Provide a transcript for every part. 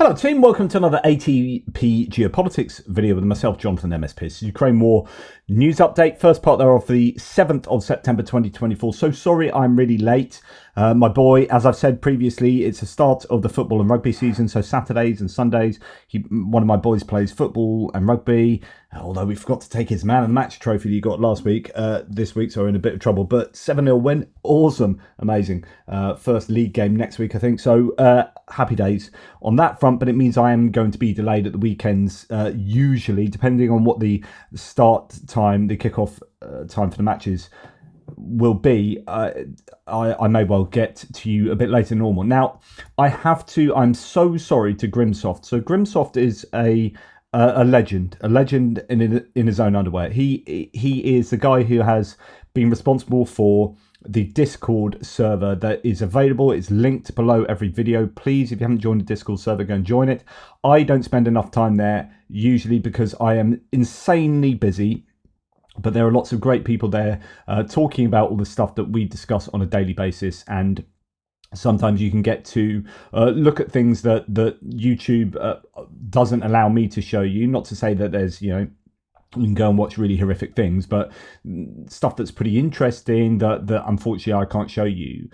Hello team, welcome to another ATP Geopolitics video with myself, Jonathan MS Pearce. Ukraine War news update, first part there of the 7th of September 2024. So sorry I'm really late. My boy, as I've said previously, it's the start of the football and rugby season, so Saturdays and Sundays, one of my boys plays football and rugby, although we forgot to take his man of the match trophy that he got last week, this week, so we're in a bit of trouble. But 7-0 win, awesome, amazing. First league game next week, I think, so happy days on that front, but it means I am going to be delayed at the weekends, usually, depending on what the start time, the kickoff time for the matches will be. I may well get to you a bit later than normal. Now, I'm so sorry to Grimsoft. So Grimsoft is a legend in his own underwear. He is the guy who has been responsible for the Discord server that is available. It's linked below every video. Please, if you haven't joined the Discord server, go and join it. I don't spend enough time there usually because I am insanely busy, but there are lots of great people there talking about all the stuff that we discuss on a daily basis, and sometimes you can get to look at things that YouTube doesn't allow me to show you. Not to say that there's, you can go and watch really horrific things, but stuff that's pretty interesting that unfortunately I can't show you.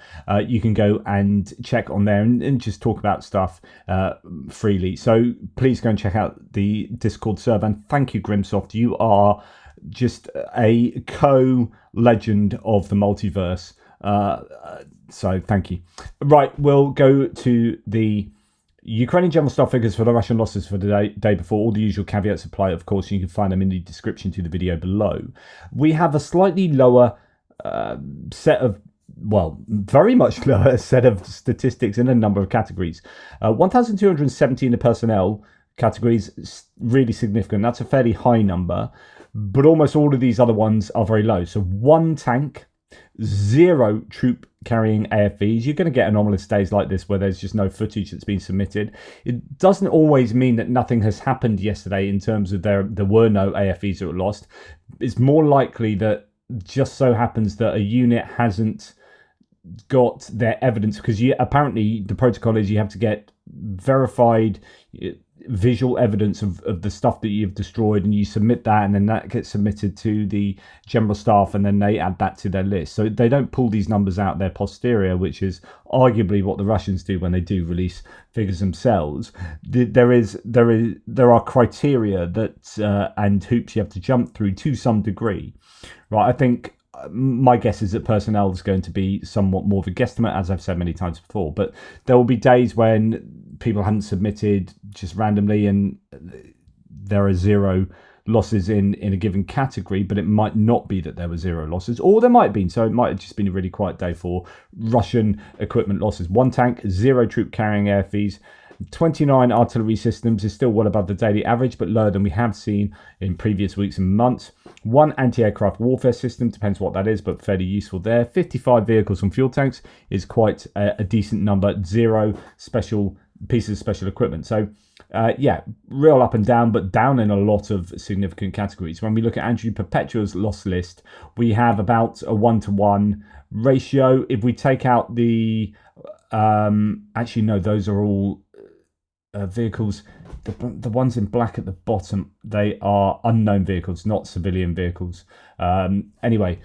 You can go and check on there and just talk about stuff freely. So please go and check out the Discord server. And thank you, Grimsoft. You are just a co-legend of the multiverse. So thank you. Right, we'll go to the Ukrainian general staff figures for the Russian losses for the day before. All the usual caveats apply, of course. You can find them in the description to the video below. We have a slightly lower set of, well, very much lower set of statistics in a number of categories. 1,270 in the personnel categories, really significant. That's a fairly high number, but almost all of these other ones are very low. So 1 tank, 0 troop carrying AFVs. You're going to get anomalous days like this where there's just no footage that's been submitted. It doesn't always mean that nothing has happened yesterday in terms of there were no AFVs that were lost. It's more likely that just so happens that a unit hasn't got their evidence, because apparently the protocol is you have to get verified visual evidence of the stuff that you've destroyed, and you submit that, and then that gets submitted to the general staff, and then they add that to their list. So they don't pull these numbers out their posterior, which is arguably what the Russians do when they do release figures themselves. There are criteria that and hoops you have to jump through to some degree, right? I think my guess is that personnel is going to be somewhat more of a guesstimate, as I've said many times before, but there will be days when people haven't submitted just randomly and there are 0 losses in a given category, but it might not be that there were 0 losses, or there might have been. So it might have just been a really quiet day for Russian equipment losses. 1 tank, 0 troop carrying airfields, 29 artillery systems is still well above the daily average, but lower than we have seen in previous weeks and months. 1 anti-aircraft warfare system, depends what that is, but fairly useful there. 55 vehicles and fuel tanks is quite a decent number. 0 special pieces of special equipment. So yeah, real up and down, but down in a lot of significant categories. When we look at Andrew Perpetua's loss list, we have about a 1-to-1 ratio. If we take out the actually no, those are all vehicles. The ones in black at the bottom, they are unknown vehicles, not civilian vehicles. Anyway,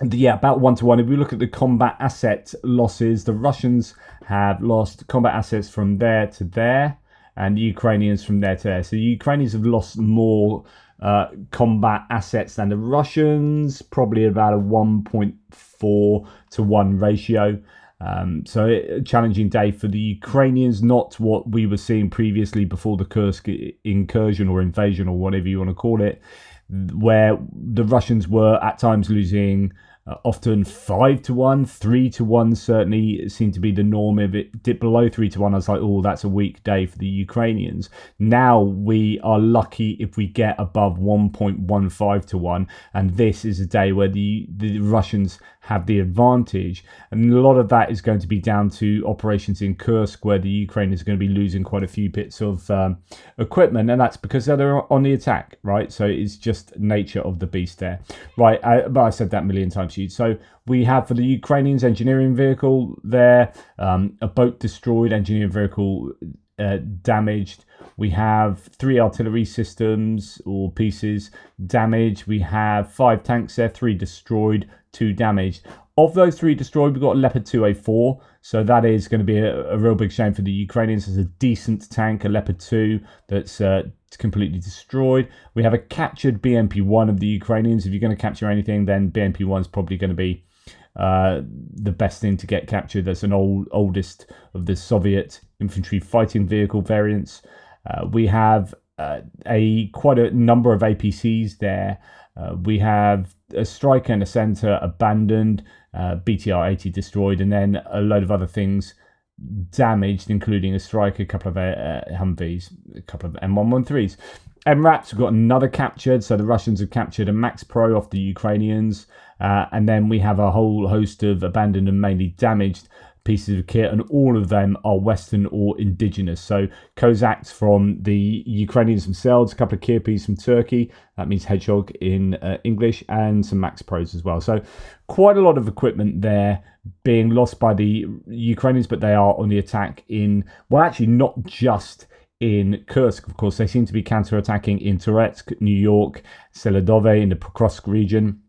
yeah, about 1-to-1. If we look at the combat asset losses, the Russians have lost combat assets from there to there, and the Ukrainians from there to there. So the Ukrainians have lost more combat assets than the Russians, probably about a 1.4-to-1 ratio. So a challenging day for the Ukrainians, not what we were seeing previously before the Kursk incursion or invasion or whatever you want to call it, where the Russians were at times losing often 5-to-1, 3-to-1 certainly seemed to be the norm. If it dipped below 3-to-1, I was like, oh, that's a weak day for the Ukrainians. Now we are lucky if we get above 1.15-to-1, and this is a day where the Russians have the advantage, and a lot of that is going to be down to operations in Kursk, where the Ukrainians are going to be losing quite a few bits of equipment, and that's because they're on the attack, right? So it's just nature of the beast there, right? But I said that a million times. So we have for the Ukrainians engineering vehicle there, a boat destroyed, engineering vehicle damaged. We have 3 artillery systems or pieces damaged. We have 5 tanks there, 3 destroyed, 2 damaged. Of those 3 destroyed, we've got a Leopard 2A4, so that is going to be a real big shame for the Ukrainians. It's a decent tank, a Leopard 2, that's completely destroyed. We have a captured BMP-1 of the Ukrainians. If you're going to capture anything, then BMP-1 is probably going to be the best thing to get captured. That's an oldest of the Soviet infantry fighting vehicle variants. We have quite a number of APCs there. We have a Striker and a Center abandoned, BTR-80 destroyed, and then a load of other things damaged, including a Striker, a couple of Humvees, a couple of M113s. MRAPs, we've got another captured, so the Russians have captured a Max Pro off the Ukrainians, and then we have a whole host of abandoned and mainly damaged pieces of kit, and all of them are Western or indigenous. So Cossacks from the Ukrainians themselves, a couple of Kirpis from Turkey, that means hedgehog in English, and some Max Pros as well. So quite a lot of equipment there being lost by the Ukrainians, but they are on the attack in, well, actually not just in Kursk, of course. They seem to be counter-attacking in Toretsk, New York, Seledove in the Pokrovsk region.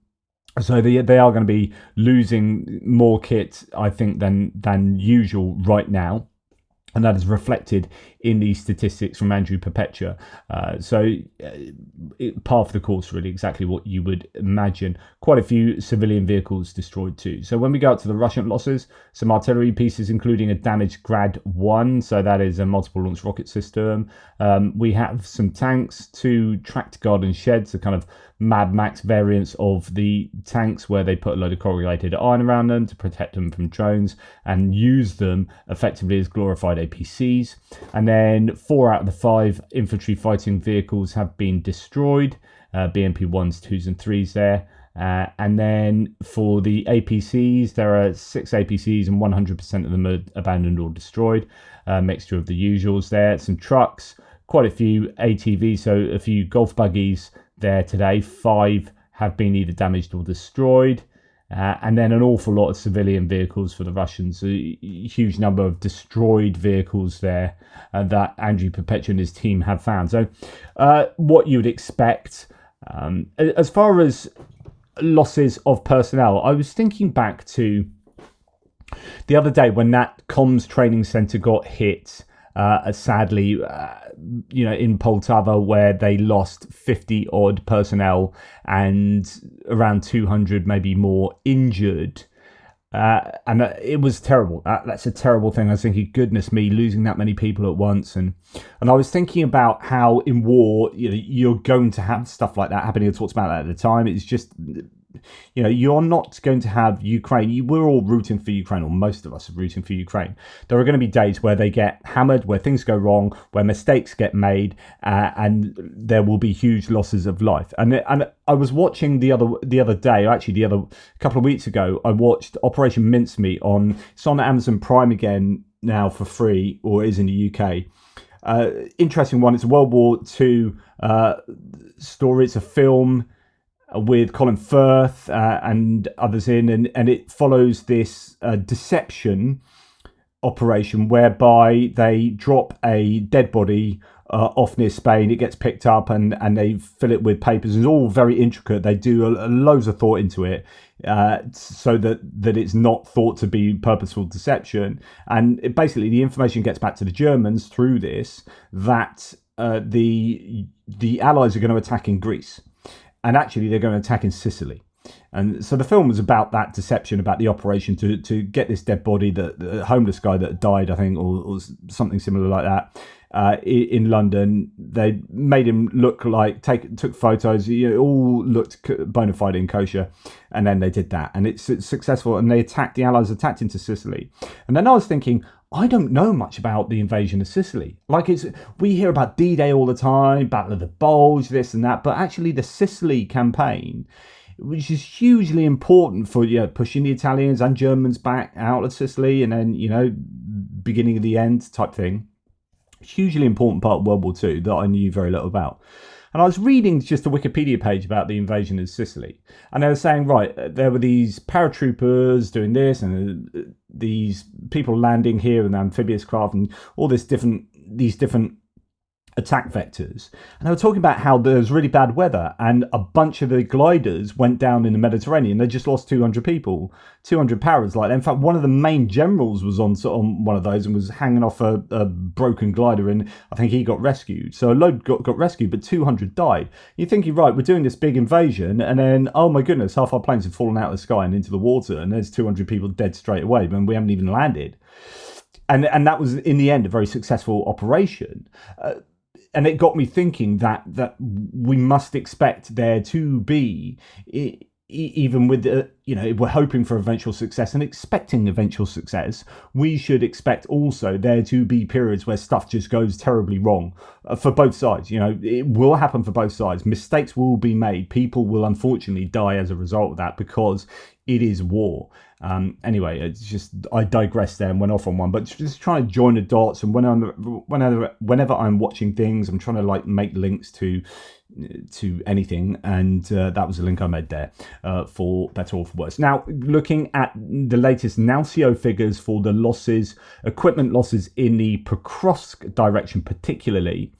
So they are going to be losing more kit, I think, than usual right now. And that is reflected in the statistics from Andrew Perpetua. Par for the course, really, exactly what you would imagine. Quite a few civilian vehicles destroyed too. So when we go up to the Russian losses, some artillery pieces, including a damaged Grad-1. So that is a multiple launch rocket system. We have some tanks, 2 tracked garden sheds, the kind of Mad Max variants of the tanks where they put a load of corrugated iron around them to protect them from drones and use them effectively as glorified APCs. And then 4 out of the 5 infantry fighting vehicles have been destroyed, BMP-1s, 2s and 3s there. And then for the APCs, there are 6 APCs and 100% of them are abandoned or destroyed. Mixture of the usuals there. Some trucks, quite a few ATVs, so a few golf buggies there today. 5 have been either damaged or destroyed. And then an awful lot of civilian vehicles for the Russians. A huge number of destroyed vehicles there that Andrew Perpetua and his team have found. So what you would expect. As far as losses of personnel, I was thinking back to the other day when that comms training centre got hit, sadly, in Poltava, where they lost 50 odd personnel and around 200, maybe more, injured. And it was terrible. That's a terrible thing. I was thinking, goodness me, losing that many people at once. And I was thinking about how in war, you're going to have stuff like that happening. I talked about that at the time. It's just, you're not going to have Ukraine. We're all rooting for Ukraine, or most of us are rooting for Ukraine. There are going to be days where they get hammered, where things go wrong, where mistakes get made, and there will be huge losses of life. And I was watching the other day, actually the other couple of weeks ago, I watched Operation Mincemeat it's on Amazon Prime again now for free, or is in the UK. Interesting one. It's a World War II story. It's a film with Colin Firth and others in, and it follows this deception operation whereby they drop a dead body off near Spain. It gets picked up and they fill it with papers. It's all very intricate. They do loads of thought into it so that it's not thought to be purposeful deception. And basically the information gets back to the Germans through this that the Allies are going to attack in Greece. And actually, they're going to attack in Sicily. And so the film was about that deception, about the operation to get this dead body, the homeless guy that died, I think, or something similar like that, in London. They made him look like, took photos, it all looked bona fide and kosher. And then they did that. And it's successful. And the Allies attacked into Sicily. And then I was thinking, I don't know much about the invasion of Sicily. We hear about D-Day all the time, Battle of the Bulge, this and that, but actually the Sicily campaign, which is hugely important for pushing the Italians and Germans back out of Sicily, and then beginning of the end type thing. Hugely important part of World War II that I knew very little about. And I was reading just a Wikipedia page about the invasion of Sicily. And they were saying, right, there were these paratroopers doing this and these people landing here in amphibious craft and all this different these different attack vectors, and they were talking about how there's really bad weather and a bunch of the gliders went down in the Mediterranean. They just lost 200 people, 200 paras like that. In fact, one of the main generals was on one of those and was hanging off a broken glider, and I think he got rescued. So a load got rescued, but 200 died. You're thinking, right, we're doing this big invasion, and then, oh my goodness, half our planes have fallen out of the sky and into the water, and there's 200 people dead straight away, and we haven't even landed. And that was, in the end, a very successful operation. And it got me thinking that we must expect there to be, even with if we're hoping for eventual success and expecting eventual success, we should expect also there to be periods where stuff just goes terribly wrong for both sides. It will happen for both sides. Mistakes will be made. People will unfortunately die as a result of that, because it is war. Anyway, it's just, I digress there and went off on one, but just trying to join the dots. And whenever I'm watching things, I'm trying to make links to anything, and that was a link I made there, for better or for worse. Now, looking at the latest NALCO figures for the losses, equipment losses in the Pokrovsk direction particularly.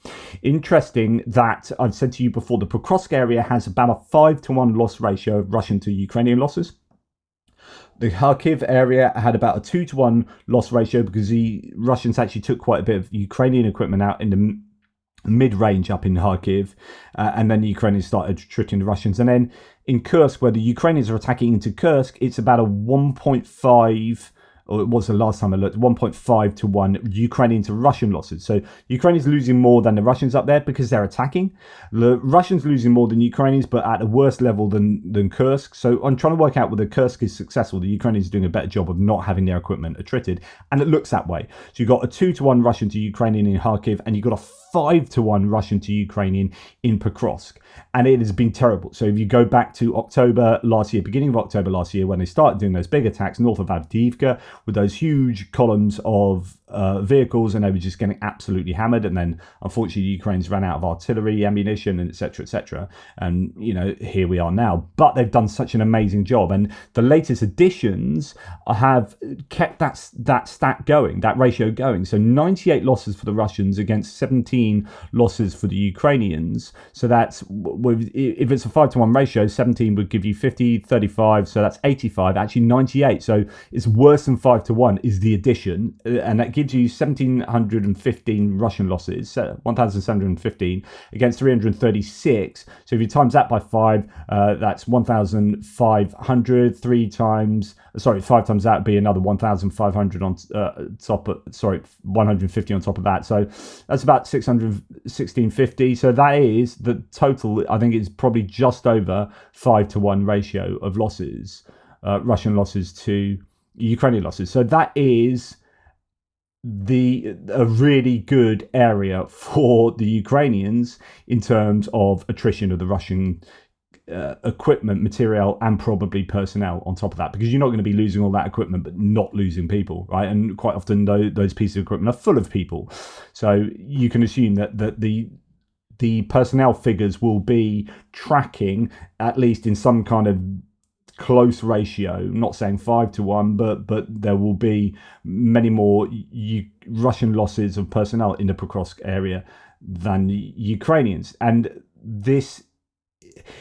Interesting that I've said to you before, the Pokrovsk area has about a 5-to-1 loss ratio of Russian to Ukrainian losses. The Kharkiv area had about a 2-to-1 loss ratio, because the Russians actually took quite a bit of Ukrainian equipment out in the mid-range up in Kharkiv, and then the Ukrainians started tricking the Russians. And then in Kursk, where the Ukrainians are attacking into Kursk, it's about a 1.5, or it was the last time I looked, 1.5 to 1 Ukrainian to Russian losses. So Ukrainians losing more than the Russians up there because they're attacking. The Russians losing more than Ukrainians, but at a worse level than Kursk. So I'm trying to work out whether Kursk is successful. The Ukrainians are doing a better job of not having their equipment attrited, and it looks that way. So you've got a 2-to-1 Russian to Ukrainian in Kharkiv, and you've got a 5-to-1 Russian to Ukrainian in Pokrovsk, and it has been terrible. So if you go back to October last year, beginning of October last year, when they started doing those big attacks north of Avdiivka with those huge columns of vehicles, and they were just getting absolutely hammered. And then unfortunately the Ukrainians ran out of artillery ammunition, and etc, etc, and here we are now. But they've done such an amazing job, and the latest additions have kept that stat going, that ratio going. So 98 losses for the Russians against 17 losses for the Ukrainians. So that's, if it's a 5-to-1 ratio, 17 would give you 50, 35, so that's 85, actually 98. So it's worse than 5-to-1 is the addition, and that gives you 1,715 Russian losses, 1,715 against 336. So if you times that by 5, that's 1,500. 5 times that would be another 1,500 on top of, 150 on top of that. So that's about 1,650. So that is the total. I think it's probably just over 5-to-1 ratio of losses, Russian losses to Ukrainian losses. So that is a really good area for the Ukrainians in terms of attrition of the Russian equipment, material, and probably personnel on top of that, because you're not going to be losing all that equipment but not losing people, right? And quite often those pieces of equipment are full of people, so you can assume that the personnel figures will be tracking, at least in some kind of close ratio, not saying 5-to-1, but there will be many more Russian losses of personnel in the Pokrovsk area than Ukrainians. And this,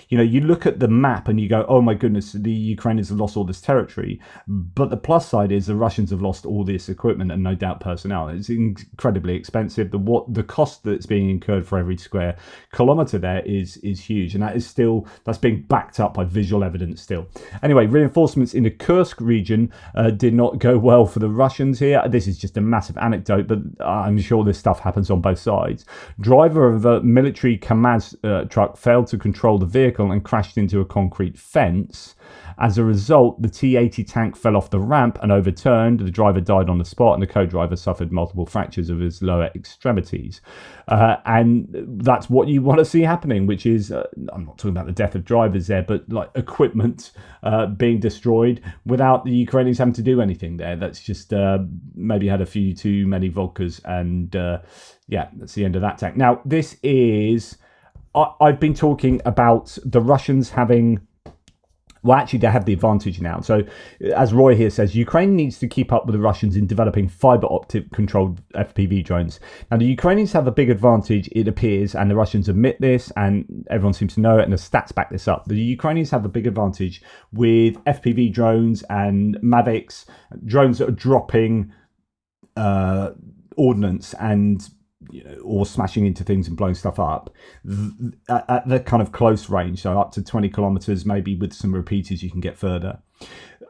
you look at the map and you go, oh my goodness, the Ukrainians have lost all this territory. But the plus side is the Russians have lost all this equipment and no doubt personnel. It's incredibly expensive. The cost that's being incurred for every square kilometre there is huge. And that's being backed up by visual evidence still. Anyway, reinforcements in the Kursk region did not go well for the Russians here. This is just a massive anecdote, but I'm sure this stuff happens on both sides. Driver of a military KAMAZ truck failed to control the vehicle and crashed into a concrete fence. As a result, the T-80 tank fell off the ramp and overturned. The driver died on the spot, and the co-driver suffered multiple fractures of his lower extremities. And that's what you want to see happening, which is, I'm not talking about the death of drivers there, but like equipment being destroyed without the Ukrainians having to do anything there. That's just maybe had a few too many vodkas, and that's the end of that tank. Now, this is... I've been talking about the Russians having Well, actually, they have the advantage now. So, as Roy here says, Ukraine needs to keep up with the Russians in developing fiber optic controlled FPV drones. Now, the Ukrainians have a big advantage, it appears, and the Russians admit this, and everyone seems to know it, and the stats back this up. The Ukrainians have a big advantage with FPV drones and Mavics, drones that are dropping ordnance and or smashing into things and blowing stuff up at the kind of close range, so up to 20 kilometers, maybe with some repeaters you can get further.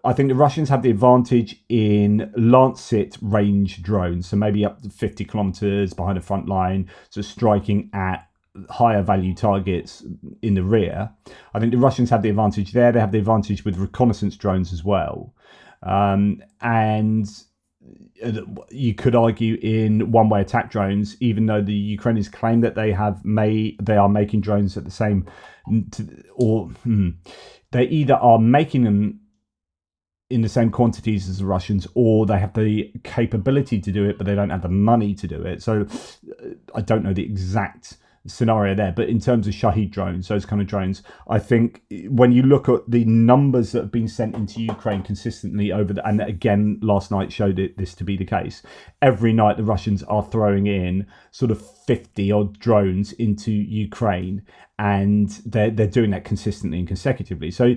I think the Russians have the advantage in Lancet range drones, so maybe up to 50 kilometers behind the front line, so striking at higher value targets in the rear. I think the Russians have the advantage there. They have the advantage with reconnaissance drones as well. And you could argue in one-way attack drones, even though the Ukrainians claim that they are making drones at the same, they either are making them in the same quantities as the Russians, or they have the capability to do it, but they don't have the money to do it. So I don't know the exact scenario there, but in terms of Shahed drones, those kind of drones, I think when you look at the numbers that have been sent into Ukraine consistently and again last night showed this to be the case, every night the Russians are throwing in sort of 50 odd drones into Ukraine, and they're doing that consistently and consecutively. So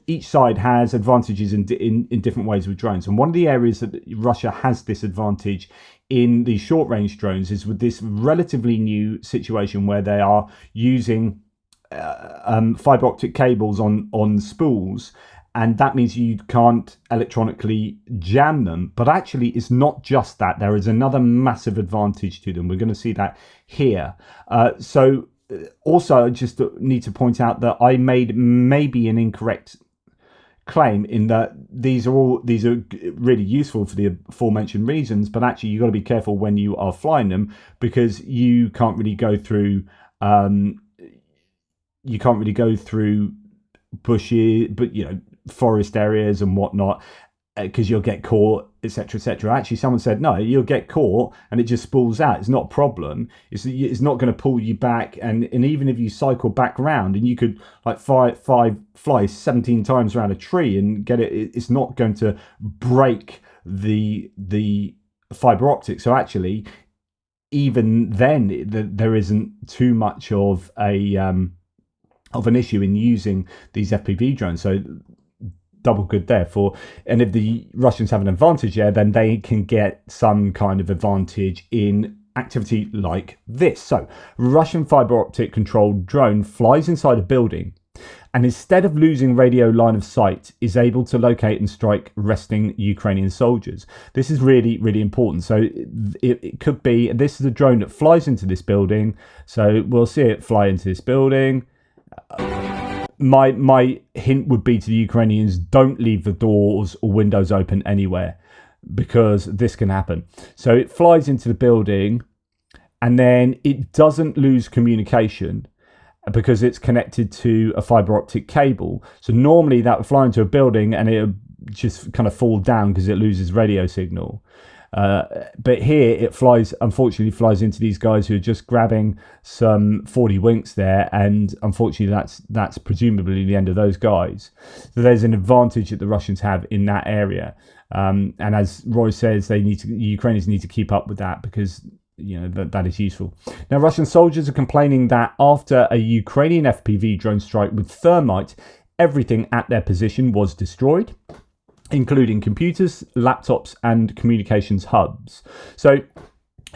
each side has advantages in different ways with drones, and one of the areas that Russia has this advantage in the short range drones is with this relatively new situation where they are using fiber optic cables on spools, and that means you can't electronically jam them. But actually it's not just that, there is another massive advantage to them. We're going to see that here. So also I just need to point out that I made maybe an incorrect claim in that these are really useful for the aforementioned reasons, but actually you've got to be careful when you are flying them, because you can't really go through bushes, but forest areas and whatnot, because you'll get caught, etc., etc. Actually, someone said no, you'll get caught and it just spools out. It's not a problem. It's not going to pull you back, and even if you cycle back round and you could like fly 17 times around a tree and get it, it's not going to break the fiber optic. So actually, even then, there isn't too much of an issue in using these FPV drones. So double good there and if the Russians have an advantage there, then they can get some kind of advantage in activity like this. So Russian fiber optic controlled drone flies inside a building, and instead of losing radio line of sight, is able to locate and strike resting Ukrainian soldiers. This is really, really important. So it could be, this is a drone that flies into this building. So we'll see it fly into this building. My hint would be to the Ukrainians, don't leave the doors or windows open anywhere, because this can happen. So it flies into the building, and then it doesn't lose communication because it's connected to a fiber optic cable. So normally that would fly into a building and it would just kind of fall down because it loses radio signal. But here it unfortunately flies into these guys who are just grabbing some 40 winks there, and unfortunately that's presumably the end of those guys. So there's an advantage that the Russians have in that area, and as Roy says, the Ukrainians need to keep up with that, because that is useful. Now, Russian soldiers are complaining that after a Ukrainian FPV drone strike with thermite, everything at their position was destroyed, including computers, laptops, and communications hubs. So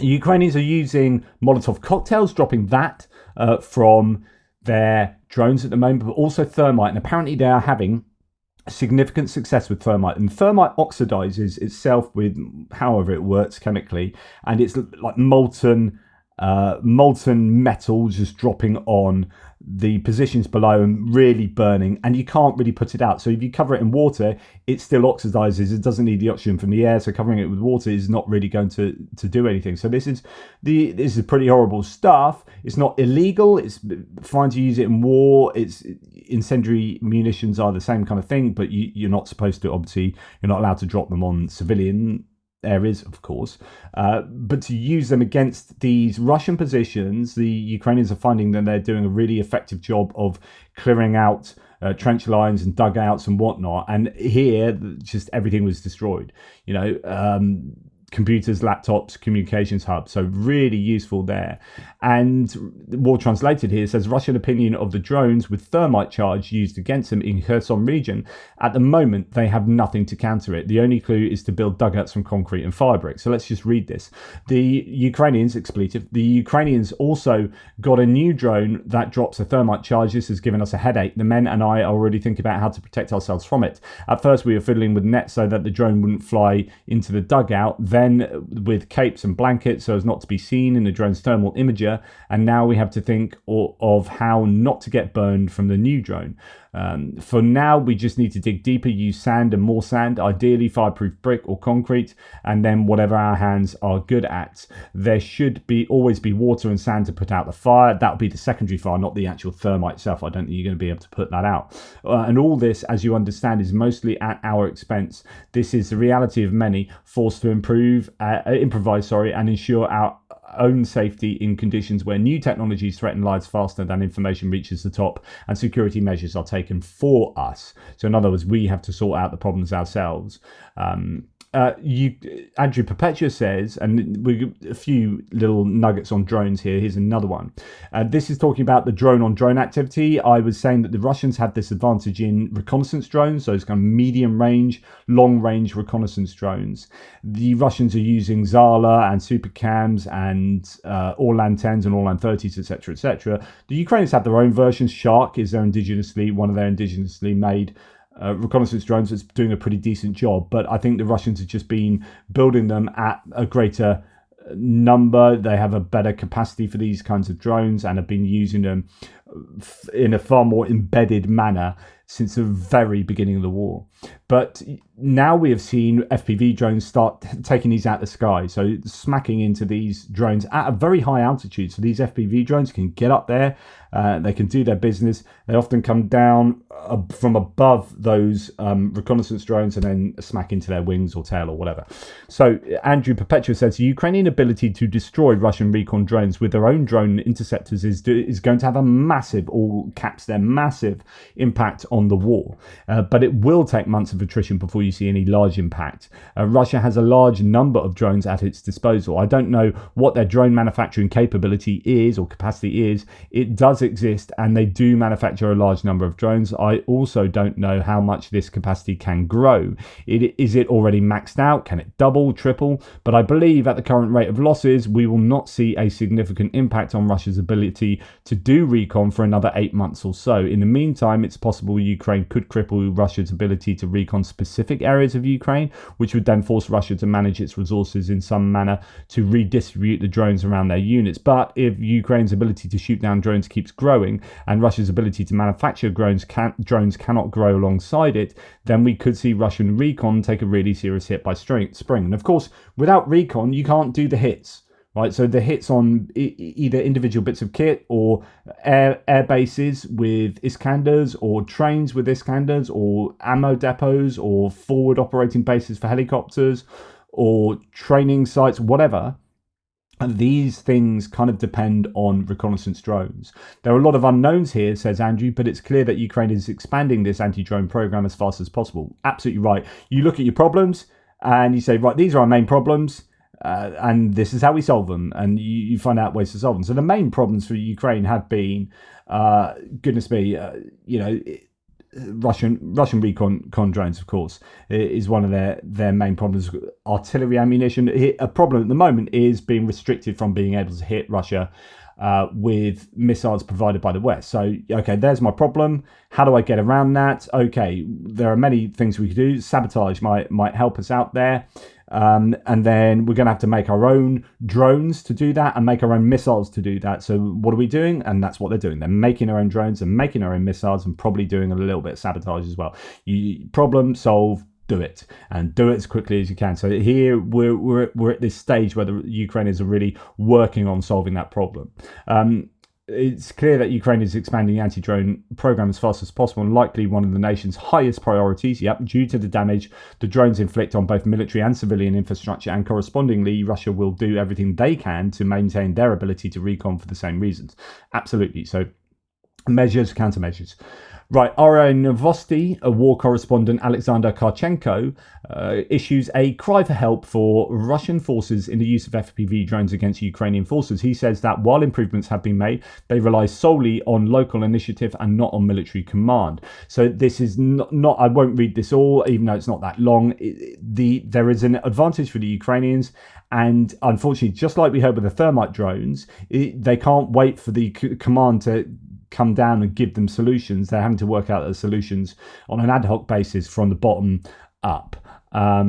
Ukrainians are using Molotov cocktails, dropping that from their drones at the moment, but also thermite. And apparently they are having significant success with thermite. And thermite oxidizes itself with however it works chemically. And it's like molten metal just dropping on the positions below and really burning, and you can't really put it out. So if you cover it in water, it still oxidizes. It doesn't need the oxygen from the air, so covering it with water is not really going to do anything. So this is pretty horrible stuff. It's not illegal. It's fine to use it in war. It's incendiary munitions are the same kind of thing, but you're not supposed to. Obviously, you're not allowed to drop them on civilian areas, of course, but to use them against these Russian positions. The Ukrainians are finding that they're doing a really effective job of clearing out trench lines and dugouts and whatnot. And here, just everything was destroyed. Computers, laptops, communications hubs. So really useful there. And more translated here says Russian opinion of the drones with thermite charge used against them in Kherson region. At the moment, they have nothing to counter it. The only clue is to build dugouts from concrete and fire bricks. So let's just read this. The Ukrainians, expletive, the Ukrainians also got a new drone that drops a thermite charge. This has given us a headache. The men and I are already thinking about how to protect ourselves from it. At first, we were fiddling with nets so that the drone wouldn't fly into the dugout. Then with capes and blankets so as not to be seen in the drone's thermal imager, and now we have to think of how not to get burned from the new drone. For now, we just need to dig deeper, use sand and more sand, ideally fireproof brick or concrete, and then whatever our hands are good at. There should always be water and sand to put out the fire. That would be the secondary fire, not the actual thermite itself. I don't think you're going to be able to put that out. And all this, as you understand, is mostly at our expense. This is the reality of many forced to improvise, and ensure our own safety in conditions where new technologies threaten lives faster than information reaches the top and security measures are taken for us. So in other words, we have to sort out the problems ourselves. Andrew Perpetua says, and a few little nuggets on drones here. Here's another one. This is talking about the drone-on-drone activity. I was saying that the Russians had this advantage in reconnaissance drones, those kind of medium-range, long-range reconnaissance drones. The Russians are using Zala and Supercams and Orlan 10s and Orlan 30s, etc., etc. The Ukrainians have their own versions. Shark is one of their indigenously made reconnaissance drones that's doing a pretty decent job, but I think the Russians have just been building them at a greater number. They have a better capacity for these kinds of drones and have been using them in a far more embedded manner since the very beginning of the war. But now we have seen FPV drones start taking these out of the sky, so smacking into these drones at a very high altitude. So these FPV drones can get up there, they can do their business. They often come down from above those reconnaissance drones and then smack into their wings or tail or whatever. So Andrew Perpetua says the Ukrainian ability to destroy Russian recon drones with their own drone interceptors is going to have a massive, all caps there, massive impact on the war. But it will take months of attrition before you see any large impact. Russia has a large number of drones at its disposal. I don't know what their drone manufacturing capability is or capacity is. It does exist and they do manufacture a large number of drones. I also don't know how much this capacity can grow. Is it already maxed out? Can it double, triple? But I believe at the current rate of losses, we will not see a significant impact on Russia's ability to do recon for another 8 months or so. In the meantime, it's possible Ukraine could cripple Russia's ability to recon specific areas of Ukraine, which would then force Russia to manage its resources in some manner to redistribute the drones around their units. But if Ukraine's ability to shoot down drones keeps growing and Russia's ability to manufacture drones cannot grow alongside it, then we could see Russian recon take a really serious hit by spring. And of course, without recon, you can't do the hits. Right, so the hits on either individual bits of kit or air bases with Iskanders or trains with Iskanders or ammo depots or forward operating bases for helicopters or training sites, whatever. And these things kind of depend on reconnaissance drones. There are a lot of unknowns here, says Andrew, but it's clear that Ukraine is expanding this anti-drone program as fast as possible. Absolutely right. You look at your problems and you say, right, these are our main problems. And this is how we solve them, and you find out ways to solve them. So the main problems for Ukraine have been, goodness me, Russian recon drones, of course, is one of their main problems. Artillery ammunition. A problem at the moment is being restricted from being able to hit Russia with missiles provided by the West. So, okay, there's my problem. How do I get around that? Okay, there are many things we could do. Sabotage might help us out there. And then we're going to have to make our own drones to do that and make our own missiles to do that. So what are we doing? And that's what they're doing. They're making their own drones and making their own missiles and probably doing a little bit of sabotage as well. Problem, solve, do it, and do it as quickly as you can. So here we're at this stage where the Ukrainians are really working on solving that problem. it's clear that Ukraine is expanding the anti-drone program as fast as possible, and likely one of the nation's highest priorities, due to the damage the drones inflict on both military and civilian infrastructure, and correspondingly, Russia will do everything they can to maintain their ability to recon for the same reasons. Absolutely. So measures, countermeasures. Right, RA Novosti, a war correspondent, Alexander Karchenko, issues a cry for help for Russian forces in the use of FPV drones against Ukrainian forces. He says that while improvements have been made, they rely solely on local initiative and not on military command. So this is not I won't read this all, even though it's not that long. There is an advantage for the Ukrainians. And unfortunately, just like we heard with the thermite drones, they can't wait for the command to come down and give them solutions. They're having to work out the solutions on an ad hoc basis from the bottom up. As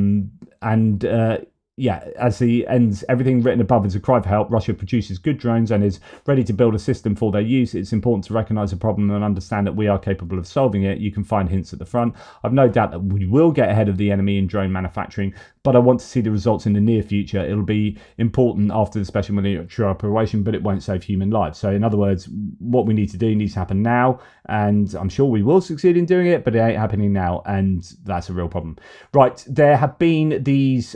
he ends, everything written above is a cry for help. Russia produces good drones and is ready to build a system for their use. It's important to recognise the problem and understand that we are capable of solving it. You can find hints at the front. I've no doubt that we will get ahead of the enemy in drone manufacturing, but I want to see the results in the near future. It'll be important after the special military operation, but it won't save human lives. So in other words, what we need to do needs to happen now, and I'm sure we will succeed in doing it, but it ain't happening now, and that's a real problem. Right, there have been these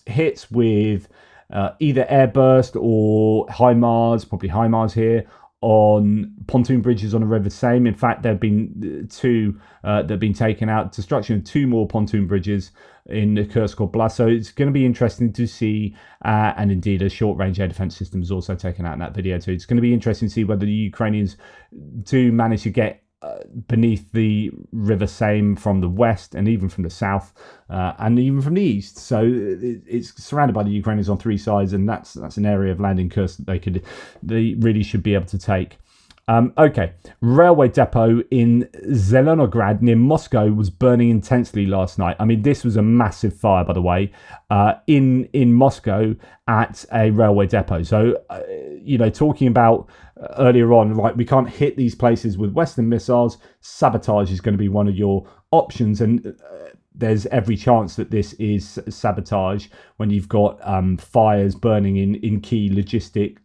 hits with either airburst or HIMARS, probably HIMARS here, on pontoon bridges on the River Seine. In fact, there have been two that have been taken out. Destruction of two more pontoon bridges in the Kursk Oblast. So it's going to be interesting to see, and indeed a short-range air defense system is also taken out in that video too. It's going to be interesting to see whether the Ukrainians do manage to get beneath the River Seine from the west and even from the south and even from the east. So it's surrounded by the Ukrainians on three sides, and that's an area of land in Kursk that they really should be able to take. Okay, railway depot in Zelenograd near Moscow was burning intensely last night. I mean, this was a massive fire, by the way, in Moscow at a railway depot. So, talking about earlier on, right, we can't hit these places with Western missiles. Sabotage is going to be one of your options, and there's every chance that this is sabotage when you've got fires burning in key logistics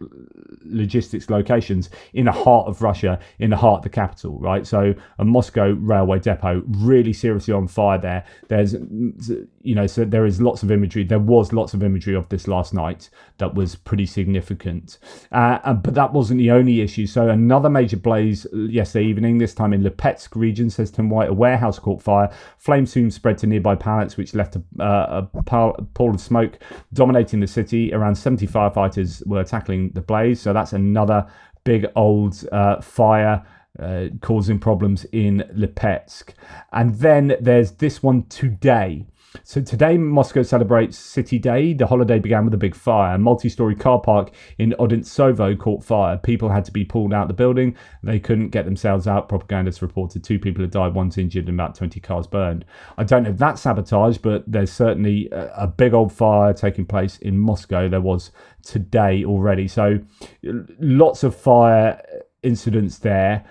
locations in the heart of Russia, in the heart of the capital, right? So a Moscow railway depot really seriously on fire there. So there is lots of imagery. There was lots of imagery of this last night that was pretty significant. But that wasn't the only issue. So another major blaze yesterday evening, this time in Lipetsk region, says Tim White, a warehouse caught fire. Flames soon spread to nearby pallets, which left a pall of smoke dominating the city. Around 70 firefighters were tackling the blaze. So that's another big old fire causing problems in Lipetsk. And then there's this one today. So today, Moscow celebrates City Day. The holiday began with a big fire. A multi-story car park in Odintsovo caught fire. People had to be pulled out of the building. They couldn't get themselves out. Propagandists reported 2 people had died, 1's injured, and about 20 cars burned. I don't know if that's sabotage, but there's certainly a big old fire taking place in Moscow. There was today already. So lots of fire incidents there,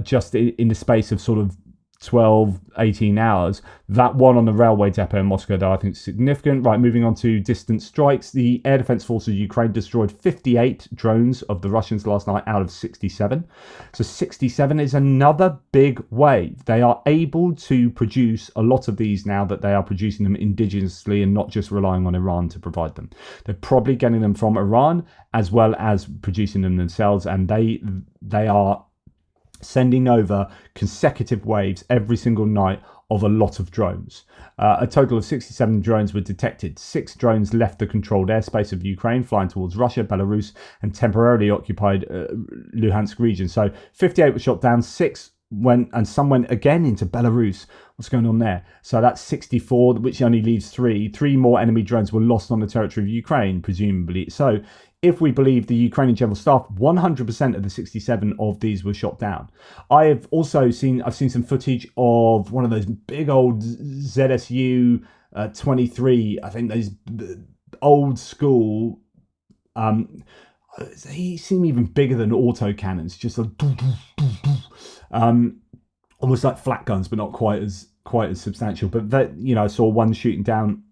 just in the space of sort of 12, 18 hours. That one on the railway depot in Moscow, though, I think is significant. Right, moving on to distant strikes. The Air Defense Forces of Ukraine destroyed 58 drones of the Russians last night out of 67. So 67 is another big wave. They are able to produce a lot of these now that they are producing them indigenously and not just relying on Iran to provide them. They're probably getting them from Iran as well as producing them themselves, and they are sending over consecutive waves every single night of a lot of drones. A total of 67 drones were detected. 6 drones left the controlled airspace of Ukraine, flying towards Russia, Belarus, and temporarily occupied Luhansk region. So 58 were shot down, 6 went, and some went again into Belarus. What's going on there? So that's 64, which only leaves 3. 3 more enemy drones were lost on the territory of Ukraine, presumably. So if we believe the Ukrainian General Staff, 100% of the 67 of these were shot down. I've seen some footage of one of those big old ZSU 23. I think those old school. They seem even bigger than auto cannons, just almost like flat guns, but not quite as substantial. But that, I saw one shooting down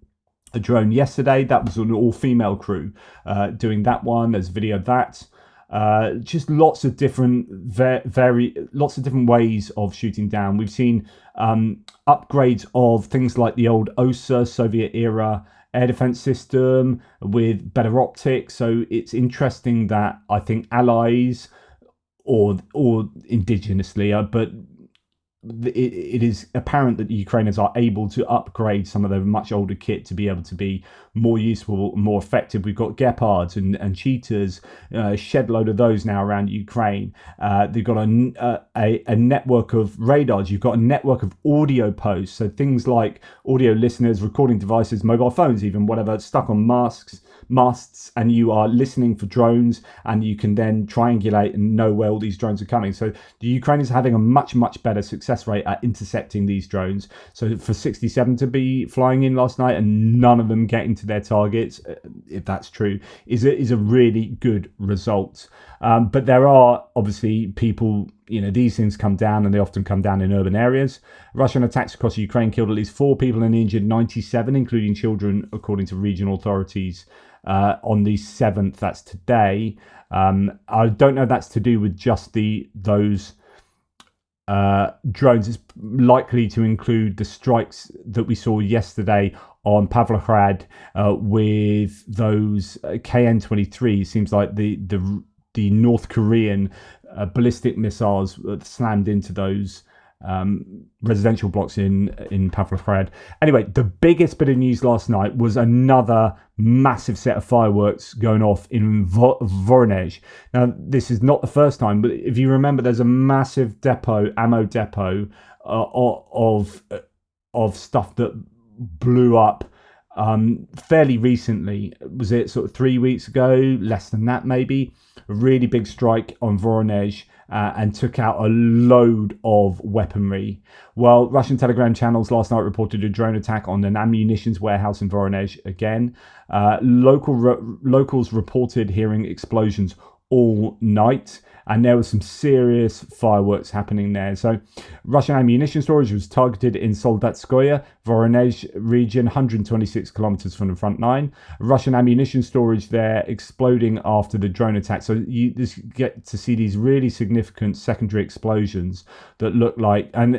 a drone yesterday. That was an all-female crew doing that one. There's video of that. Just lots of different, lots of different ways of shooting down. We've seen upgrades of things like the old OSA Soviet era air defense system with better optics. So it's interesting that I think allies or indigenously, but it is apparent that the Ukrainians are able to upgrade some of their much older kit to be able to be more useful, more effective. We've got Gepards and Cheetahs, a shed load of those now around Ukraine. They've got a network of radars. You've got a network of audio posts, so things like audio listeners, recording devices, mobile phones, even whatever, stuck on masts, and you are listening for drones, and you can then triangulate and know where all these drones are coming. So the Ukrainians are having a much better success rate at intercepting these drones. So for 67 to be flying in last night and none of them getting to their targets, if that's true, is a really good result. But there are obviously people, these things come down, and they often come down in urban areas. Russian attacks across Ukraine killed at least 4 people and injured 97, including children, according to regional authorities. On the 7th, that's today. I don't know if that's to do with just those drones. It's likely to include the strikes that we saw yesterday on Pavlohrad with those KN-23. Seems like the North Korean ballistic missiles slammed into those residential blocks in Pavlohrad. Anyway, the biggest bit of news last night was another massive set of fireworks going off in Voronezh. Now, this is not the first time, but if you remember, there's a massive ammo depot of stuff that blew up fairly recently. Was it sort of 3 weeks ago? Less than that, maybe. A really big strike on Voronezh and took out a load of weaponry. Well, Russian Telegram channels last night reported a drone attack on an ammunitions warehouse in Voronezh again. Locals reported hearing explosions all night, and there was some serious fireworks happening there. So Russian ammunition storage was targeted in Soldatskoye, Voronezh region, 126 kilometers from the front line. Russian ammunition storage there exploding after the drone attack. So you just get to see these really significant secondary explosions that look like, and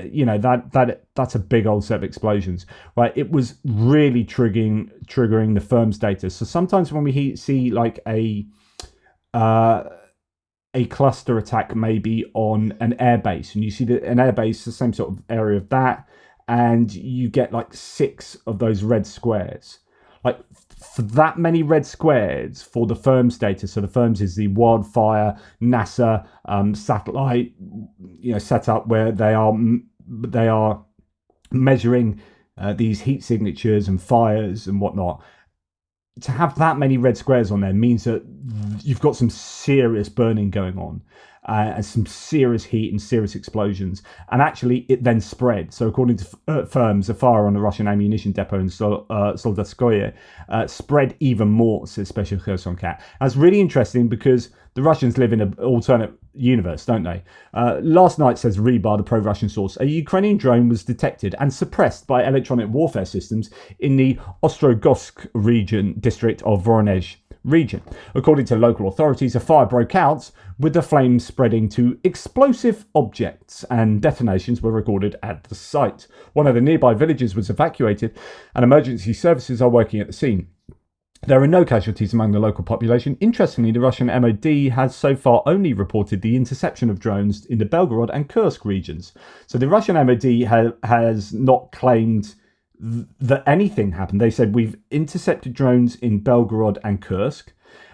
that's a big old set of explosions, right? It was really triggering the firm's data. So sometimes when we see like a cluster attack maybe on an airbase, and you see that an airbase, the same sort of area of that, and you get like 6 of those red squares. Like for that many red squares for the firm's data. So the firm's is the Wildfire NASA satellite, set up where they are measuring these heat signatures and fires and whatnot. To have that many red squares on there means that you've got some serious burning going on, and some serious heat and serious explosions. And actually, it then spread. So according to firms, the fire on the Russian ammunition depot in Soldatskoye spread even more, says Special Kherson Cat. That's really interesting because the Russians live in an alternate universe, don't they? Last night, says Rebar, the pro-Russian source, a Ukrainian drone was detected and suppressed by electronic warfare systems in the Ostrogotsk region district of Voronezh region. According to local authorities, a fire broke out with the flames spreading to explosive objects, and detonations were recorded at the site. One of the nearby villages was evacuated and emergency services are working at the scene. There are no casualties among the local population. Interestingly, the Russian MOD has so far only reported the interception of drones in the Belgorod and Kursk regions. So the Russian MOD has not claimed that anything happened. They said, we've intercepted drones in Belgorod and Kursk,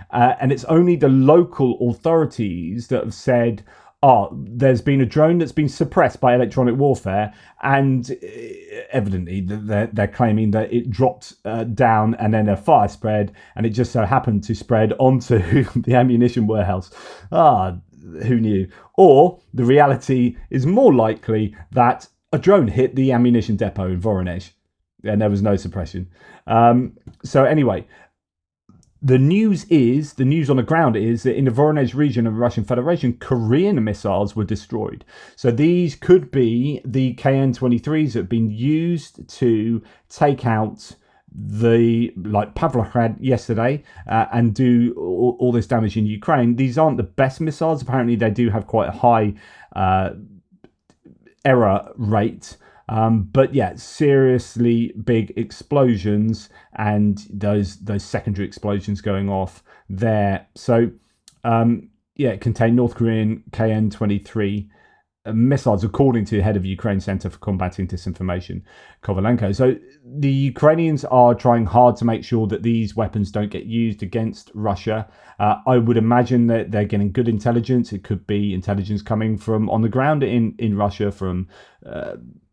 and it's only the local authorities that have said, there's been a drone that's been suppressed by electronic warfare, and evidently they're claiming that it dropped down and then a fire spread, and it just so happened to spread onto the ammunition warehouse. Who knew? Or the reality is more likely that a drone hit the ammunition depot in Voronezh, and there was no suppression. So anyway, the news on the ground is that in the Voronezh region of the Russian Federation, Korean missiles were destroyed. So these could be the KN-23s that have been used to take out like Pavlohrad yesterday and do all this damage in Ukraine. These aren't the best missiles. Apparently, they do have quite a high error rate. But yeah, seriously big explosions and those secondary explosions going off there. So yeah, it contained North Korean KN-23 missiles, according to the head of Ukraine Center for Combating Disinformation, Kovalenko. So the Ukrainians are trying hard to make sure that these weapons don't get used against Russia. I would imagine that they're getting good intelligence. It could be intelligence coming from on the ground in Russia, from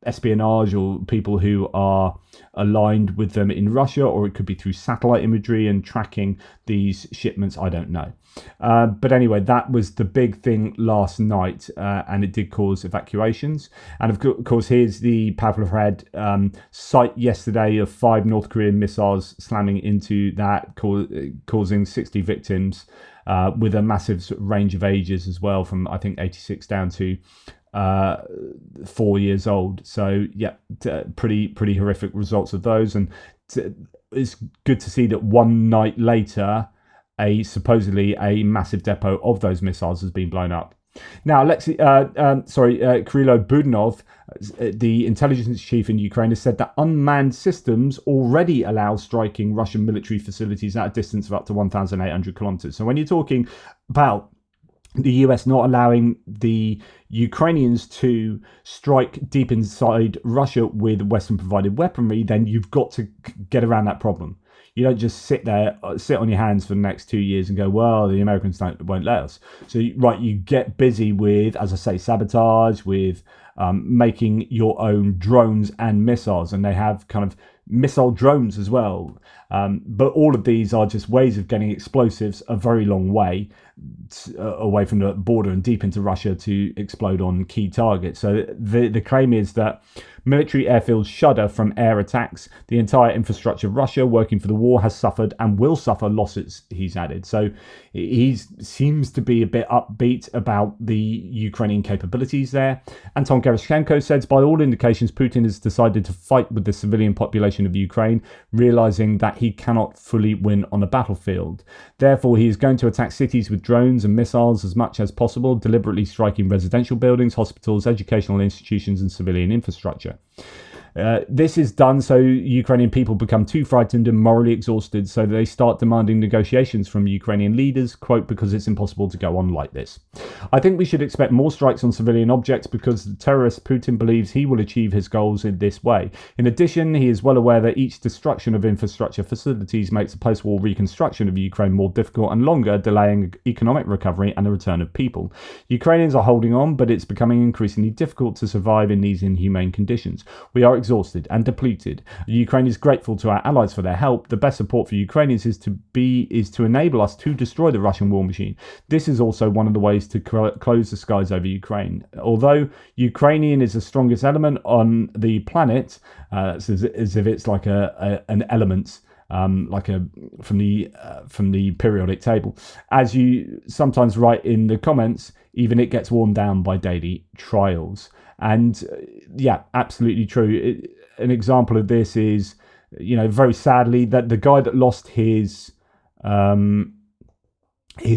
espionage or people who are aligned with them in Russia, or it could be through satellite imagery and tracking these shipments. I don't know. But anyway, that was the big thing last night, and it did cause evacuations. And of course, here's the Pavlohrad site yesterday of 5 North Korean missiles slamming into that, causing 60 victims, with a massive range of ages as well, from I think 86 down to 4 years old. So yeah, pretty horrific results of those. And it's good to see that one night later, supposedly a massive depot of those missiles has been blown up. Now, Kirilo Budanov, the intelligence chief in Ukraine, has said that unmanned systems already allow striking Russian military facilities at a distance of up to 1,800 kilometers. So when you're talking about the US not allowing the Ukrainians to strike deep inside Russia with Western provided weaponry, then you've got to get around that problem. You don't just sit on your hands for the next 2 years and go, well, the Americans won't let us. So, you get busy with, as I say, sabotage, with making your own drones and missiles. And they have kind of missile drones as well. But all of these are just ways of getting explosives a very long way away from the border and deep into Russia to explode on key targets. So the claim is that military airfields shudder from air attacks. The entire infrastructure of Russia working for the war has suffered and will suffer losses, he's added. So he seems to be a bit upbeat about the Ukrainian capabilities there. Anton Gerashchenko says, by all indications, Putin has decided to fight with the civilian population of Ukraine, realizing that he cannot fully win on the battlefield. Therefore, he is going to attack cities with drones and missiles as much as possible, deliberately striking residential buildings, hospitals, educational institutions, and civilian infrastructure. This is done so Ukrainian people become too frightened and morally exhausted, so they start demanding negotiations from Ukrainian leaders, quote, because it's impossible to go on like this. I think we should expect more strikes on civilian objects because the terrorist Putin believes he will achieve his goals in this way. In addition, he is well aware that each destruction of infrastructure facilities makes the post-war reconstruction of Ukraine more difficult and longer, delaying economic recovery and the return of people. Ukrainians are holding on, but it's becoming increasingly difficult to survive in these inhumane conditions. We are exhausted and depleted. Ukraine is grateful to our allies for their help. The best support for Ukrainians is to enable us to destroy the Russian war machine. This is also one of the ways to close the skies over Ukraine. Although Ukrainian is the strongest element on the planet, as if it's like an element, from the periodic table. As you sometimes write in the comments, even it gets worn down by daily trials. And yeah, absolutely true. An example of this is, very sadly, that the guy that lost his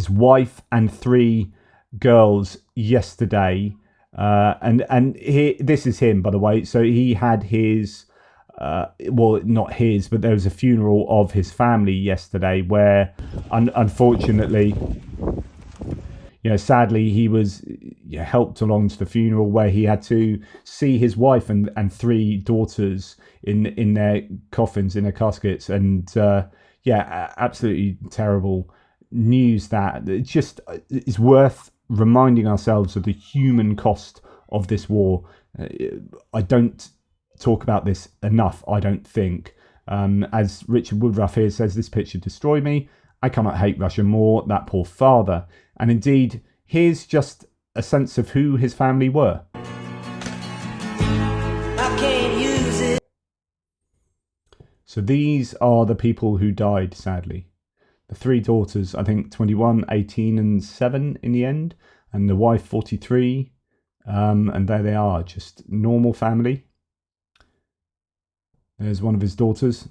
wife and 3 girls yesterday, and this is him, by the way. So he had his, not his, but there was a funeral of his family yesterday where, unfortunately, sadly, he was helped along to the funeral where he had to see his wife and 3 daughters in their coffins, in their caskets. And absolutely terrible news. That it's worth reminding ourselves of the human cost of this war. I don't talk about this enough, I don't think. As Richard Woodruff here says, this picture destroyed me. I cannot hate Russia more, that poor father. And indeed, here's just a sense of who his family were. I can't use it. So these are the people who died, sadly. The 3 daughters, I think 21, 18 and 7 in the end. And the wife, 43. And there they are, just normal family. There's one of his daughters.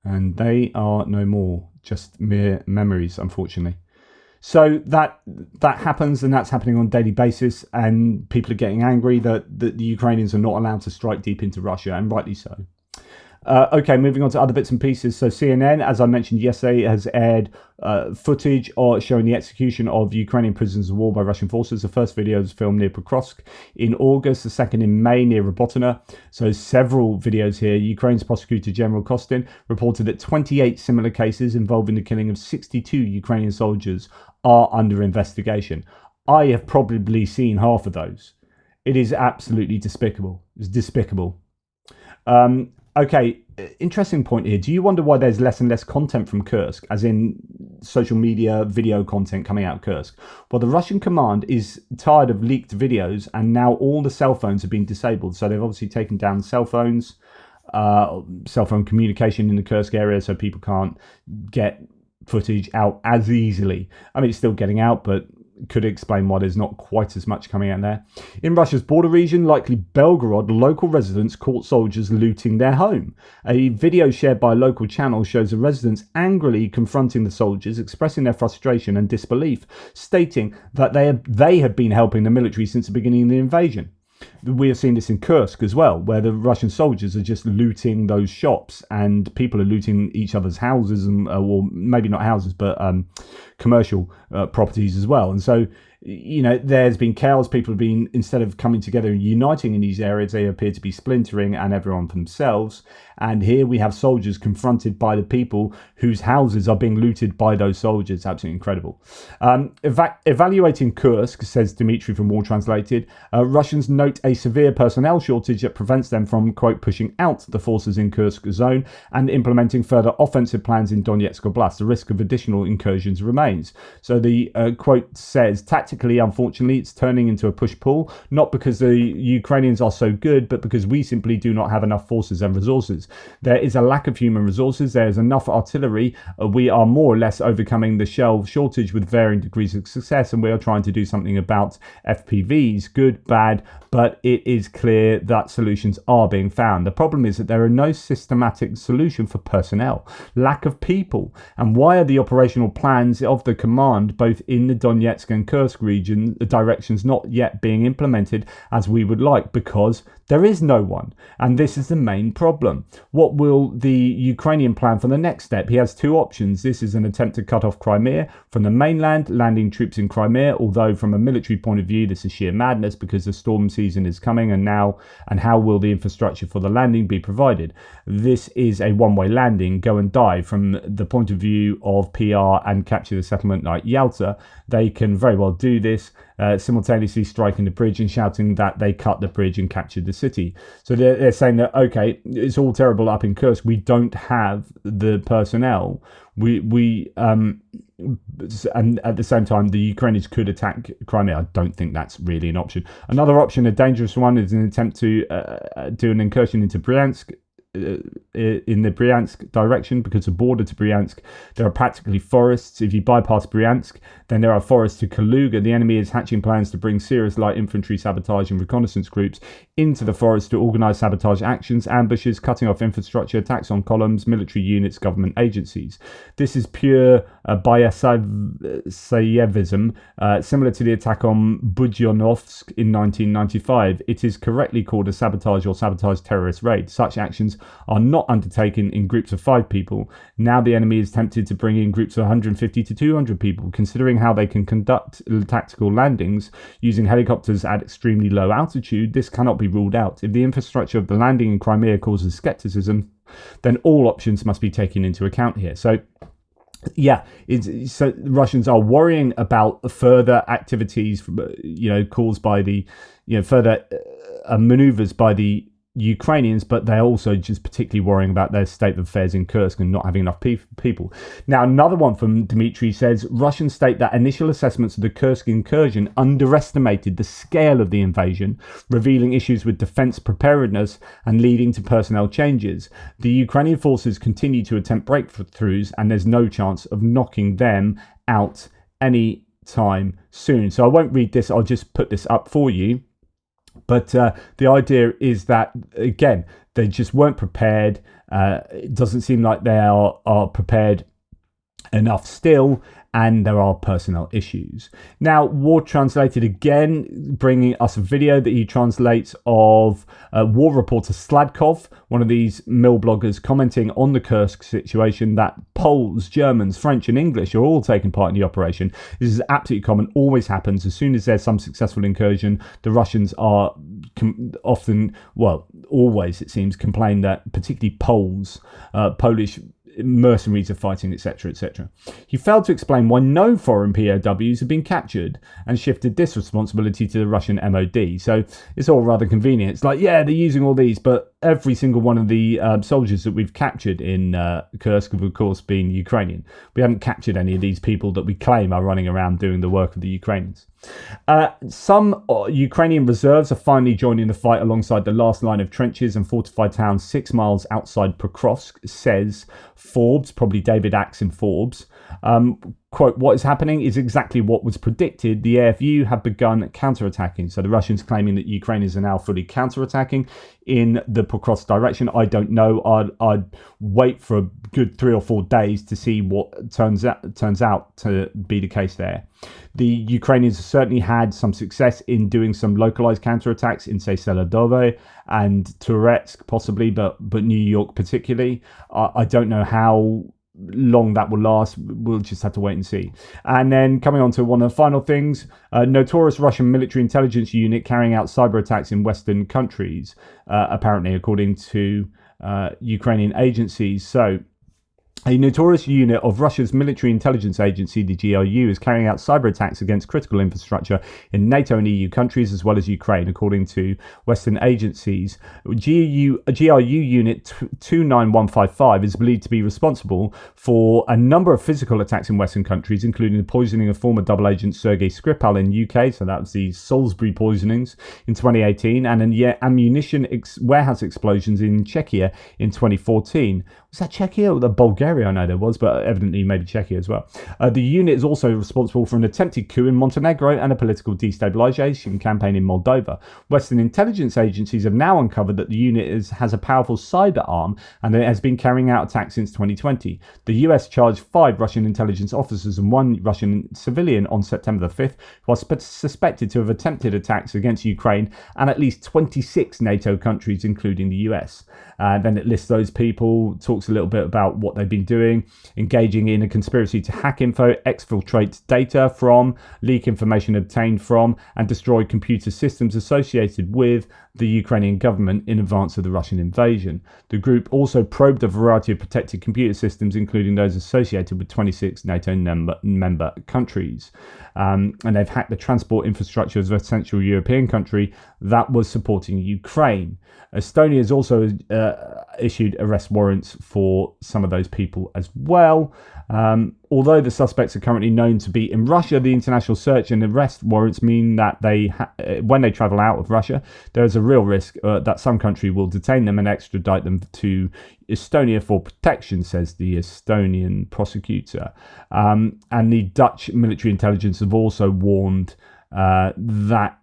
and they are no more, just mere memories, unfortunately. So that happens, and that's happening on a daily basis, and people are getting angry that the Ukrainians are not allowed to strike deep into Russia, and rightly so. Okay, moving on to other bits and pieces. So CNN, as I mentioned yesterday, has aired footage showing the execution of Ukrainian prisoners of war by Russian forces. The first video was filmed near Pokrovsk in August, the second in May near Robotyne. So several videos here. Ukraine's Prosecutor General Kostin reported that 28 similar cases involving the killing of 62 Ukrainian soldiers are under investigation. I have probably seen half of those. It is absolutely despicable. It's despicable. Okay, interesting point here. Do you wonder why there's less and less content from Kursk, as in social media, video content coming out of Kursk? Well, the Russian command is tired of leaked videos, and now all the cell phones have been disabled. So they've obviously taken down cell phones, cell phone communication in the Kursk area, so people can't get footage out as easily. I mean, it's still getting out, but could explain why there's not quite as much coming out there. In Russia's border region, likely Belgorod, local residents caught soldiers looting their home. A video shared by a local channel shows the residents angrily confronting the soldiers, expressing their frustration and disbelief, stating that they had been helping the military since the beginning of the invasion. We have seen this in Kursk as well, where the Russian soldiers are just looting those shops, and people are looting each other's houses, and or maybe not houses, but commercial properties as well. And so, you know, there's been chaos. People have been, instead of coming together and uniting in these areas, they appear to be splintering, and everyone for themselves. And here we have soldiers confronted by the people whose houses are being looted by those soldiers. Absolutely incredible. Evaluating Kursk, says Dmitry from War Translated, Russians note a severe personnel shortage that prevents them from, quote, pushing out the forces in Kursk zone and implementing further offensive plans in Donetsk Oblast. The risk of additional incursions remains. So the quote says, tactically, unfortunately, it's turning into a push-pull, not because the Ukrainians are so good, but because we simply do not have enough forces and resources. There is a lack of human resources. There is enough artillery. We are more or less overcoming the shell shortage with varying degrees of success, and we are trying to do something about FPVs, good, bad, but it is clear that solutions are being found. The problem is that there are no systematic solution for personnel, lack of people. And why are the operational plans of the command, both in the Donetsk and Kursk region, the directions not yet being implemented as we would like? Because there is no one. And this is the main problem. What will the Ukrainian plan for the next step? He has two options. This is an attempt to cut off Crimea from the mainland, landing troops in Crimea, although from a military point of view, this is sheer madness because the storm season is coming, and how will the infrastructure for the landing be provided? This is a one-way landing, go and die. From the point of view of PR and capture the settlement like Yalta, they can very well do this, simultaneously striking the bridge and shouting that they cut the bridge and captured the city. So they're saying that, okay, it's all terrible up in Kursk. We don't have the personnel. And at the same time, the Ukrainians could attack Crimea. I don't think that's really an option. Another option, a dangerous one, is an attempt to do an incursion into Bryansk, in the Bryansk direction, because the border to Bryansk, there are practically forests. If you bypass Bryansk, then there are forests to Kaluga. The enemy is hatching plans to bring serious light infantry sabotage and reconnaissance groups into the forest to organise sabotage actions, ambushes, cutting off infrastructure, attacks on columns, military units, government agencies. This is pure Bayasayevism, similar to the attack on Budyonovsk in 1995. It is correctly called a sabotage or sabotage terrorist raid. Such actions are not undertaken in groups of 5 people. Now the enemy is tempted to bring in groups of 150 to 200 people. Considering how they can conduct tactical landings using helicopters at extremely low altitude, this cannot be ruled out. If the infrastructure of the landing in Crimea causes skepticism, then all options must be taken into account here. So yeah, so Russians are worrying about further activities, caused by the, further maneuvers by the Ukrainians, but they're also just particularly worrying about their state of affairs in Kursk and not having enough people. Now, another one from Dmitry says, Russians state that initial assessments of the Kursk incursion underestimated the scale of the invasion, revealing issues with defense preparedness and leading to personnel changes. The Ukrainian forces continue to attempt breakthroughs, and there's no chance of knocking them out any time soon. So I won't read this, I'll just put this up for you. But the idea is that, again, They just weren't prepared. It doesn't seem like they are prepared enough still, and there are personnel issues. Now, Ward translated again, bringing us a video that he translates of war reporter Sladkov, one of these mill bloggers, commenting on the Kursk situation, that Poles, Germans, French and English are all taking part in the operation. This is absolutely common, always happens. As soon as there's some successful incursion, the Russians are often, well, always it seems, complain that particularly Poles, Polish mercenaries are fighting, etc., etc. He failed to explain why no foreign POWs have been captured and shifted this responsibility to the Russian MOD. So it's all rather convenient. It's like, yeah, they're using all these, but every single one of the soldiers that we've captured in Kursk have, of course, been Ukrainian. We haven't captured any of these people that we claim are running around doing the work of the Ukrainians. Some Ukrainian reserves are finally joining the fight alongside the last line of trenches and fortified towns 6 miles outside Pokrovsk, says Forbes, probably David Axe in Forbes. Quote, what is happening is exactly what was predicted. The AFU have begun counterattacking. So the Russians claiming that Ukrainians are now fully counterattacking in the Pokrovsk direction. I don't know. I'd wait for a good 3 or 4 days to see what turns out to be the case there. The Ukrainians have certainly had some success in doing some localized counterattacks in, say, Seladove and Turetsk possibly, but New York particularly. I don't know how long that will last. We'll just have to wait and see. And then coming on to one of the final things, a notorious Russian military intelligence unit carrying out cyber attacks in Western countries, apparently, according to Ukrainian agencies. So a notorious unit of Russia's military intelligence agency, the GRU, is carrying out cyber attacks against critical infrastructure in NATO and EU countries, as well as Ukraine, according to Western agencies. GRU Unit 29155 is believed to be responsible for a number of physical attacks in Western countries, including the poisoning of former double agent Sergei Skripal in UK, so that was the Salisbury poisonings in 2018, and ammunition warehouse explosions in Czechia in 2014. Was that Czechia or the Bulgaria? I know there was, but evidently maybe Czechia as well. The unit is also responsible for an attempted coup in Montenegro and a political destabilization campaign in Moldova. Western intelligence agencies have now uncovered that the unit has a powerful cyber arm and it has been carrying out attacks since 2020. The US charged 5 Russian intelligence officers and 1 Russian civilian on September the 5th, who are suspected to have attempted attacks against Ukraine and at least 26 NATO countries, including the US. Then it lists those people, talks a little bit about what they've been doing, engaging in a conspiracy to hack info, exfiltrate data from, leak information obtained from, and destroy computer systems associated with the Ukrainian government in advance of the Russian invasion. The group also probed a variety of protected computer systems, including those associated with 26 NATO member countries. And they've hacked the transport infrastructure of a Central European country that was supporting Ukraine. Estonia has also issued arrest warrants for some of those people as well. Although the suspects are currently known to be in Russia, the international search and arrest warrants mean that when they travel out of Russia, there is a real risk that some country will detain them and extradite them to Estonia for protection, says the Estonian prosecutor. And the Dutch military intelligence have also warned that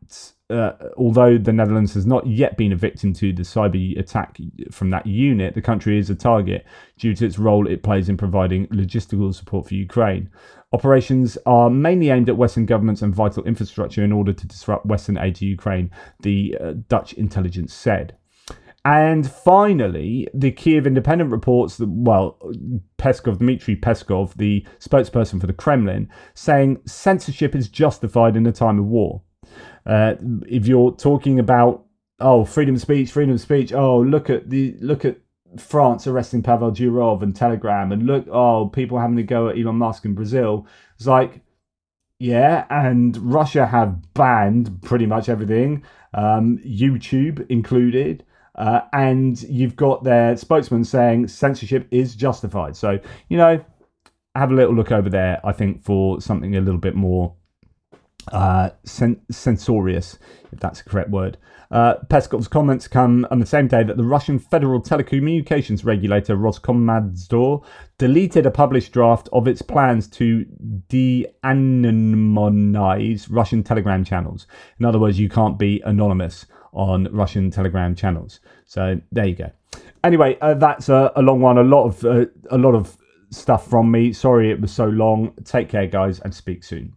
although the Netherlands has not yet been a victim to the cyber attack from that unit, the country is a target due to its role it plays in providing logistical support for Ukraine. Operations are mainly aimed at Western governments and vital infrastructure in order to disrupt Western aid to Ukraine, the Dutch intelligence said. And finally, the Kiev Independent reports that, Dmitry Peskov, the spokesperson for the Kremlin, saying censorship is justified in a time of war. If you're talking about freedom of speech, look at France arresting Pavel Durov and Telegram, and people having to go at Elon Musk in Brazil. It's like, yeah, and Russia have banned pretty much everything, YouTube included. And you've got their spokesman saying censorship is justified. So, have a little look over there, I think, for something a little bit more censorious, if that's the correct word. Peskov's comments come on the same day that the Russian Federal Telecommunications Regulator Roskomnadzor deleted a published draft of its plans to de-anonymize Russian Telegram channels. In other words, you can't be anonymous on Russian Telegram channels. So there you go. Anyway, that's a long one. A lot of stuff from me. Sorry it was so long. Take care, guys, and speak soon.